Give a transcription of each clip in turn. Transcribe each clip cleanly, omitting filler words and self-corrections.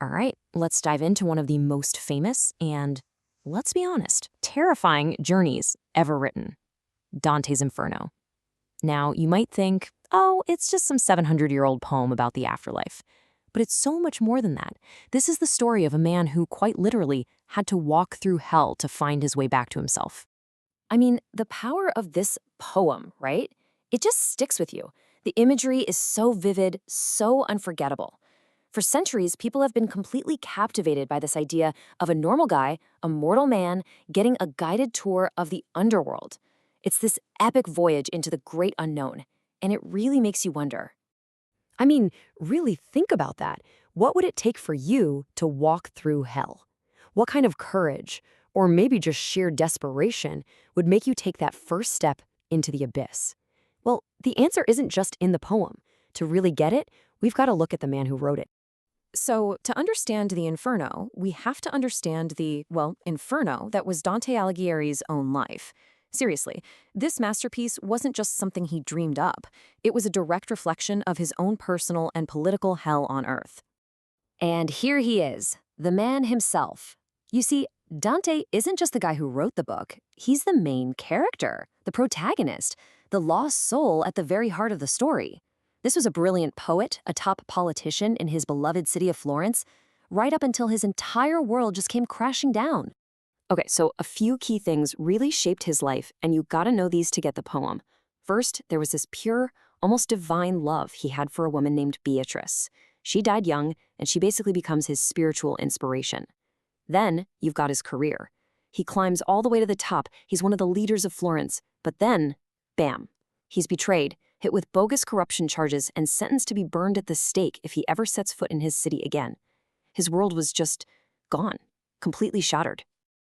All right, let's dive into one of the most famous and, let's be honest, terrifying journeys ever written, Dante's Inferno. Now, you might think, oh, it's just some 700-year-old poem about the afterlife. But it's so much more than that. This is the story of a man who quite literally had to walk through hell to find his way back to himself. I mean, the power of this poem, right? It just sticks with you. The imagery is so vivid, so unforgettable. For centuries, people have been completely captivated by this idea of a normal guy, a mortal man, getting a guided tour of the underworld. It's this epic voyage into the great unknown, and it really makes you wonder. I mean, really think about that. What would it take for you to walk through hell? What kind of courage, or maybe just sheer desperation, would make you take that first step into the abyss? Well, the answer isn't just in the poem. To really get it, we've got to look at the man who wrote it. So, to understand the Inferno, we have to understand the, Inferno that was Dante Alighieri's own life. Seriously, this masterpiece wasn't just something he dreamed up. It was a direct reflection of his own personal and political hell on earth. And here he is, the man himself. You see, Dante isn't just the guy who wrote the book. He's the main character, the protagonist, the lost soul at the very heart of the story. This was a brilliant poet, a top politician in his beloved city of Florence, right up until his entire world just came crashing down. Okay, so a few key things really shaped his life, and you gotta know these to get the poem. First, there was this pure, almost divine love he had for a woman named Beatrice. She died young, and she basically becomes his spiritual inspiration. Then, you've got his career. He climbs all the way to the top, he's one of the leaders of Florence, but then, bam, he's betrayed, hit with bogus corruption charges, and sentenced to be burned at the stake if he ever sets foot in his city again. His world was just gone, completely shattered.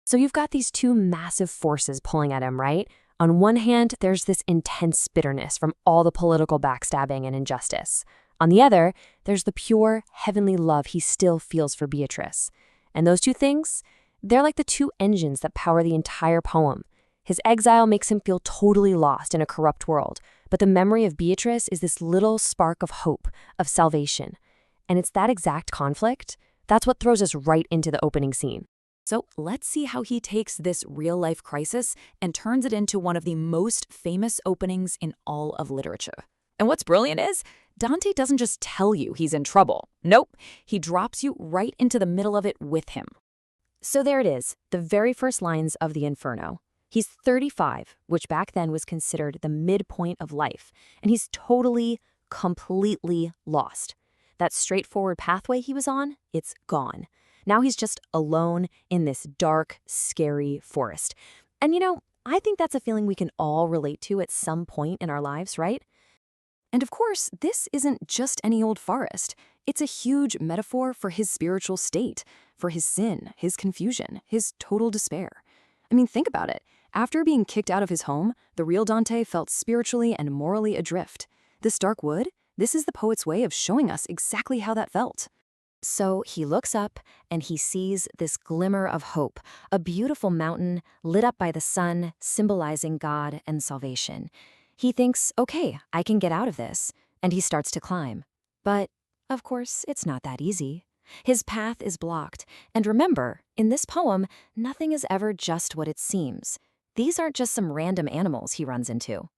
So you've got these two massive forces pulling at him, right? On one hand, there's this intense bitterness from all the political backstabbing and injustice. On the other, there's the pure, heavenly love he still feels for Beatrice. And those two things, they're like the two engines that power the entire poem. His exile makes him feel totally lost in a corrupt world, but the memory of Beatrice is this little spark of hope, of salvation. And it's that exact conflict, that's what throws us right into the opening scene. So let's see how he takes this real-life crisis and turns it into one of the most famous openings in all of literature. And what's brilliant is, Dante doesn't just tell you he's in trouble. Nope, he drops you right into the middle of it with him. So there it is, the very first lines of the Inferno. He's 35, which back then was considered the midpoint of life, and he's totally, completely lost. That straightforward pathway he was on, it's gone. Now he's just alone in this dark, scary forest. And I think that's a feeling we can all relate to at some point in our lives, right? And of course, this isn't just any old forest. It's a huge metaphor for his spiritual state, for his sin, his confusion, his total despair. I mean, think about it. After being kicked out of his home, the real Dante felt spiritually and morally adrift. This dark wood, this is the poet's way of showing us exactly how that felt. So he looks up and he sees this glimmer of hope, a beautiful mountain lit up by the sun, symbolizing God and salvation. He thinks, okay, I can get out of this, and he starts to climb. But, of course, it's not that easy. His path is blocked, and remember, in this poem, nothing is ever just what it seems. These aren't just some random animals he runs into.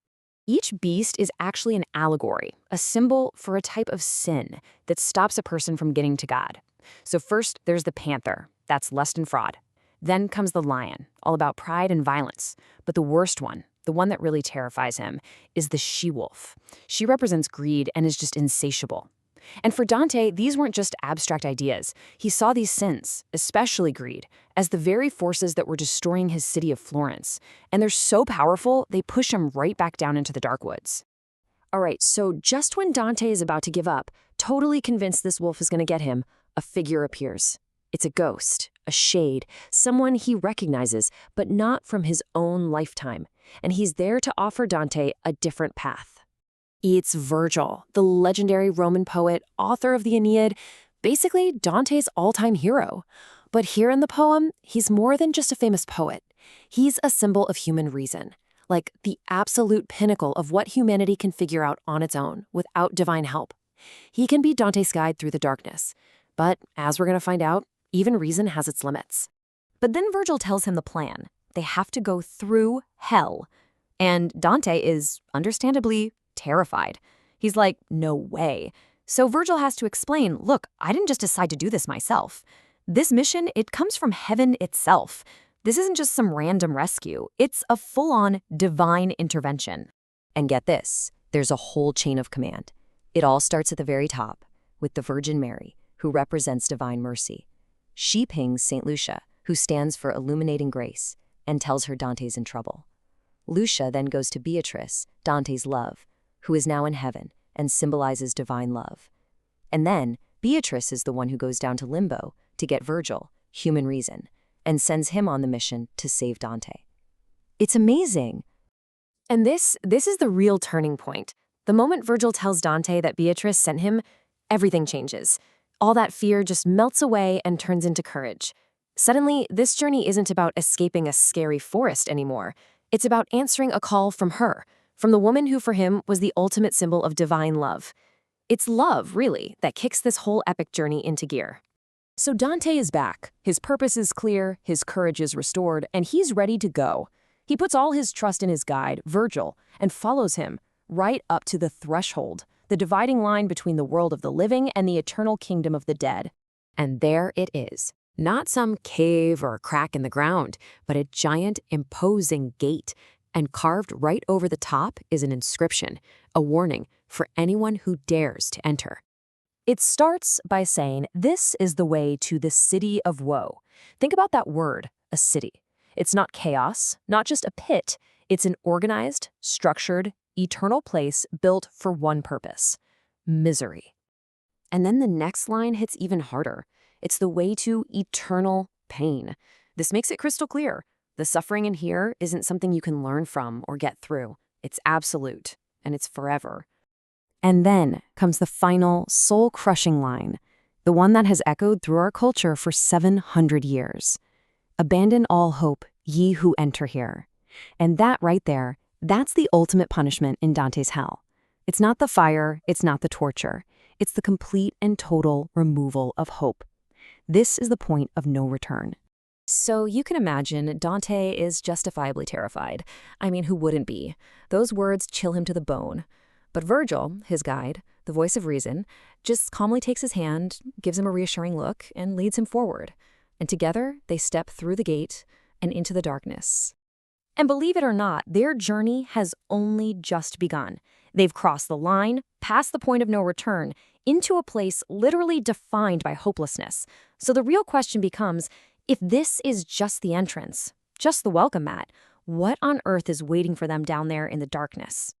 Each beast is actually an allegory, a symbol for a type of sin that stops a person from getting to God. So first, there's the panther. That's lust and fraud. Then comes the lion, all about pride and violence. But the worst one, the one that really terrifies him, is the she-wolf. She represents greed and is just insatiable. And for Dante, these weren't just abstract ideas. He saw these sins, especially greed, as the very forces that were destroying his city of Florence. And they're so powerful, they push him right back down into the dark woods. All right, so just when Dante is about to give up, totally convinced this wolf is going to get him, a figure appears. It's a ghost, a shade, someone he recognizes, but not from his own lifetime. And he's there to offer Dante a different path. It's Virgil, the legendary Roman poet, author of the Aeneid, basically Dante's all-time hero. But here in the poem, he's more than just a famous poet. He's a symbol of human reason, like the absolute pinnacle of what humanity can figure out on its own, without divine help. He can be Dante's guide through the darkness. But as we're going to find out, even reason has its limits. But then Virgil tells him the plan. They have to go through hell. And Dante is, understandably, terrified. He's like, no way. So Virgil has to explain, look, I didn't just decide to do this myself. This mission, it comes from heaven itself. This isn't just some random rescue. It's a full-on divine intervention. And get this, there's a whole chain of command. It all starts at the very top, with the Virgin Mary, who represents divine mercy. She pings St. Lucia, who stands for illuminating grace, and tells her Dante's in trouble. Lucia then goes to Beatrice, Dante's love, who is now in heaven and symbolizes divine love. And then Beatrice is the one who goes down to limbo to get Virgil, human reason, and sends him on the mission to save Dante. It's amazing. And this is the real turning point. The moment Virgil tells Dante that Beatrice sent him, everything changes. All that fear just melts away and turns into courage. Suddenly, this journey isn't about escaping a scary forest anymore. It's about answering a call from her, from the woman who for him was the ultimate symbol of divine love. It's love, really, that kicks this whole epic journey into gear. So Dante is back. His purpose is clear, his courage is restored, and he's ready to go. He puts all his trust in his guide, Virgil, and follows him right up to the threshold, the dividing line between the world of the living and the eternal kingdom of the dead. And there it is. Not some cave or crack in the ground, but a giant, imposing gate. And carved right over the top is an inscription, a warning for anyone who dares to enter. It starts by saying, this is the way to the city of woe. Think about that word, a city. It's not chaos, not just a pit. It's an organized, structured, eternal place built for one purpose: misery. And then the next line hits even harder. It's the way to eternal pain. This makes it crystal clear. The suffering in here isn't something you can learn from or get through. It's absolute, and it's forever. And then comes the final, soul-crushing line, the one that has echoed through our culture for 700 years. Abandon all hope, ye who enter here. And that right there, that's the ultimate punishment in Dante's hell. It's not the fire, it's not the torture. It's the complete and total removal of hope. This is the point of no return. So you can imagine Dante is justifiably terrified. I mean, who wouldn't be? Those words chill him to the bone. But Virgil, his guide, the voice of reason, just calmly takes his hand, gives him a reassuring look, and leads him forward. And together, they step through the gate and into the darkness. And believe it or not, their journey has only just begun. They've crossed the line, past the point of no return, into a place literally defined by hopelessness. So the real question becomes, if this is just the entrance, just the welcome mat, what on earth is waiting for them down there in the darkness?